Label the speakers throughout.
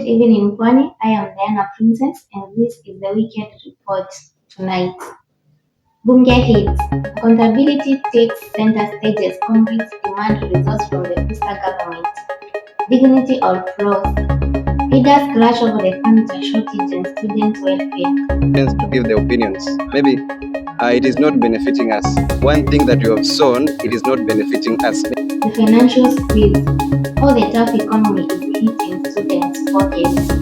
Speaker 1: Good evening, Pwani. I am Diana Princess, and this is the Weekend Report tonight. Bunge hits. Accountability takes center stage as convicts demand results from the fiscal government. Dignity or flaws. Leaders clash over the furniture shortage and student welfare.
Speaker 2: To give their opinions. Maybe it is not benefiting us. One thing that you have sown, it is not benefiting us.
Speaker 1: The financial squeeze. How the tough economy is hitting students' pockets.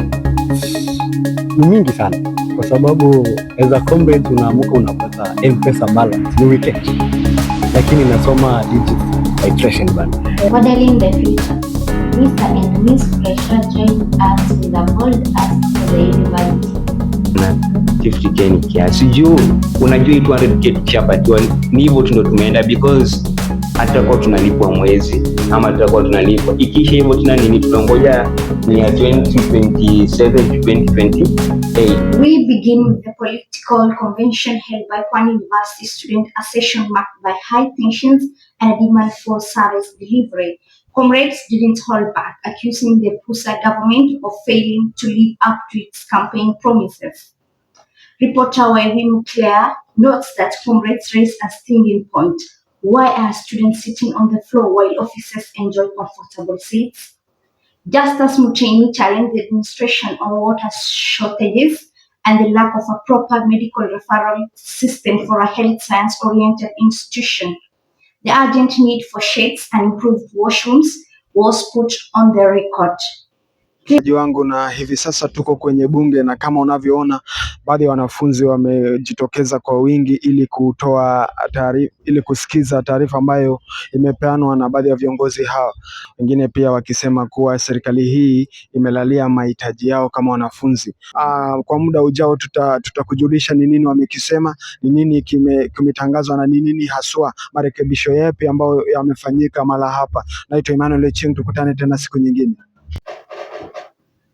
Speaker 3: Ni mingi sana kwa sababu as a comrade unaamka unapata M-Pesa balance ni weekend, lakini nasoma digital titration bana.
Speaker 1: Modeling the future. Mr. and Miss Fresha joined us with a bold ask for the university.
Speaker 4: Na 50k ni kiasi juu, unajua 200k tukishapatiwa ni hivyo tu ndo tumeenda, because hatakuwa tunalipwa mwezi ama tutakuwa tunalipwa ikiisha hivyo tuna nini, tunangoja ni ya 2027 to 2028.
Speaker 1: We begin with the political convention held by Pwani University students, a session marked by high tensions and a demand for service delivery. Comrades didn't hold back, accusing the PUSA government of failing to live up to its campaign promises. Reporter Wairimu Claire notes that comrades raise a stinging point. Why are students sitting on the floor while officers enjoy comfortable seats? Justice Muchemi challenged the administration on water shortages and the lack of a proper medical referral system for a health science-oriented institution. The urgent need for sheds and improved washrooms was put on the record.
Speaker 5: Wangu na hivi sasa tuko kwenye bunge, na kama unavyoona baadhi ya wanafunzi wamejitokeza kwa wingi ili kutoa taarifa, ili kusikiza taarifa ambayo imepeanwa na baadhi ya viongozi hao, wengine pia wakisema kuwa serikali hii imelalia mahitaji yao kama wanafunzi. Kwa muda ujao tutakujulisha ni nini wamekisema, ni nini kimetangazwa na ni nini haswa marekebisho yapi ambayo yamefanyika mara hapa. Naitwa Emmanuel Echeng, tukutane tena siku nyingine.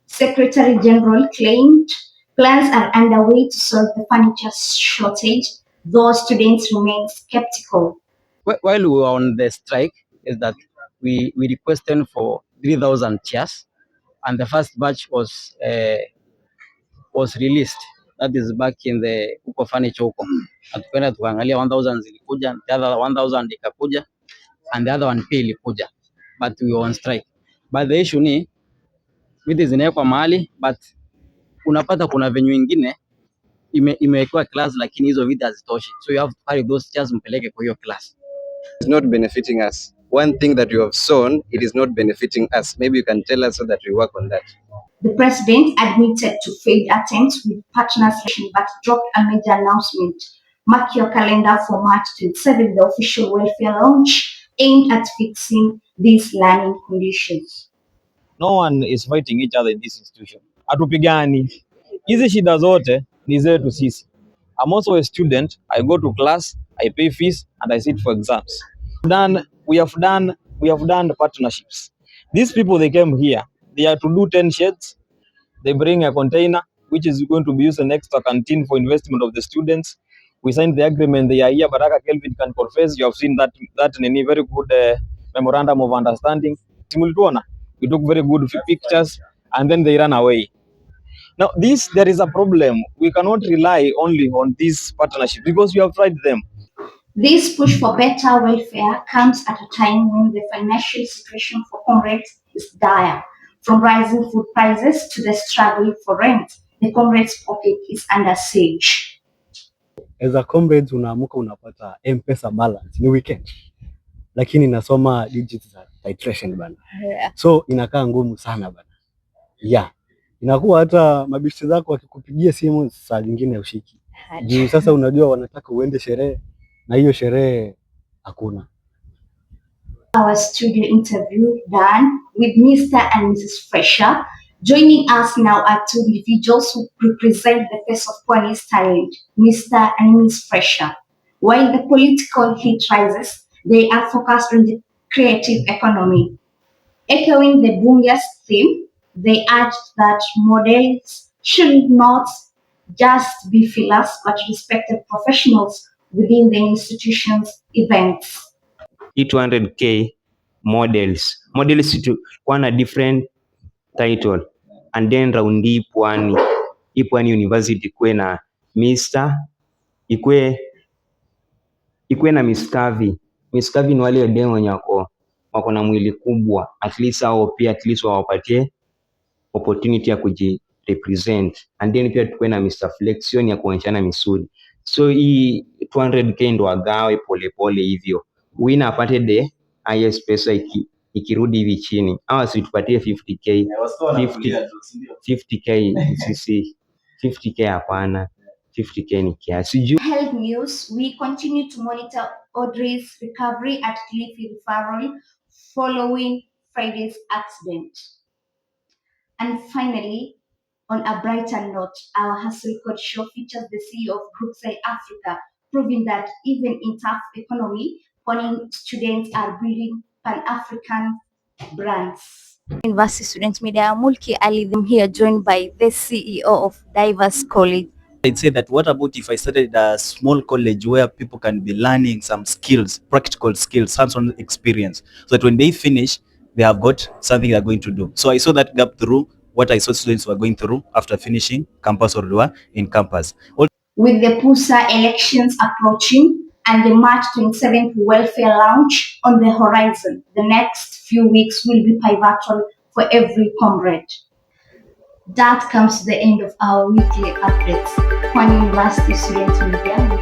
Speaker 1: Secretary General claimed plans are underway to solve the furniture shortage, though students remain skeptical.
Speaker 6: While we were on the strike, is that we requested for 3,000 chairs, and the first batch was released. That is back in the uko furniture huko. Atukwenda tukaangalia 1,000 zilikuja, the other 1,000 ikakuja, and the other one pia ilikuja, but we were on strike. But the issue ni viti zinawekwa mahali, but unapata kuna venue ingine imewekwa class lakini hizo viti hazitoshi, so you have to carry those chairs mpeleke kwa hiyo class.
Speaker 2: It's not benefiting us. One thing that you have sown, it is not benefiting us. Maybe you can tell us so that we work on that.
Speaker 1: The president admitted to failed attempts with partners, but dropped a major announcement. Mark your calendar for March 27, the official welfare launch aimed at fixing these learning conditions.
Speaker 3: No one is fighting each other in this institution. Hatupigani. Hizi shida zote ni zetu sisi. I'm also a student. I go to class, I pay fees, and I sit for exams. We have done partnerships. These people, they came here. They are to do 10 sheds. They bring a container, which is going to be used an extra canteen for investment of the students. We signed the agreement. They are here. Baraka Kelvin can confess. You have seen that in a very good memorandum of understanding. We took very good pictures, and then they ran away. Now, there is a problem. We cannot rely only on these partnerships because we have tried them.
Speaker 1: This push for better welfare comes at a time when the financial situation for comrades is dire. From rising food prices to the struggle for rent, the comrades' pocket is under siege.
Speaker 3: As a comrade unaamka unapata M-Pesa balance ni weekend, lakini nasoma digital titration bana. So inakaa ngumu sana bana. Inakuwa hata mabishi zako wakikupigia simu saa nyingine ushiki. Juu sasa unajua wanataka uende sherehe na hiyo sherehe hakuna.
Speaker 1: Our studio interview done with Mr. and Mrs. Fresha. Joining us now are two individuals who represent the face of Pwani's talent, Mr. and Mrs. Fresha. While the political heat rises, they are focused on the creative economy. Echoing the Bunge's theme, they urged that models should not just be fillers but respected professionals within the institution's events.
Speaker 4: 200k models to one a different title, and then round hii Pwani University ikuwe na Mr. ikuwe na Miss Kavi. Miss Kavi ni wale demo wenye wako na mwili kubwa, at least hao pia at least wawapatie opportunity ya kujirepresent, and then pia tukuwe na Mr. Flexion ya kuonyeshana misuli. So hii 200k ndo agawe polepole hivyo, winner apate the highest pesa ikirudi hivi chini, ama si tupatie 50k 50k sisi 50k hapana, 50k ni kiasi juu.
Speaker 1: Health news, we continue to monitor Audrey's recovery at Cliffy Referral following Friday's accident. And finally, on a brighter note, our Hustle Code show features the CEO of Brookside Africa, proving that even in tough economy, Pwani students are building Pan-African brands. University Student Media, Mulki Ali, them here joined by the CEO of Diverse College.
Speaker 7: I'd say that what about if I started a small college where people can be learning some skills, practical skills, hands-on experience, so that when they finish, they have got something they're going to do. So I saw that gap through what I saw students were going through after finishing campus or they were in campus.
Speaker 1: With the PUSA elections approaching and the March 27th welfare launch on the horizon, the next few weeks will be pivotal for every comrade. That comes to the end of our weekly updates. Pwani University Student Media.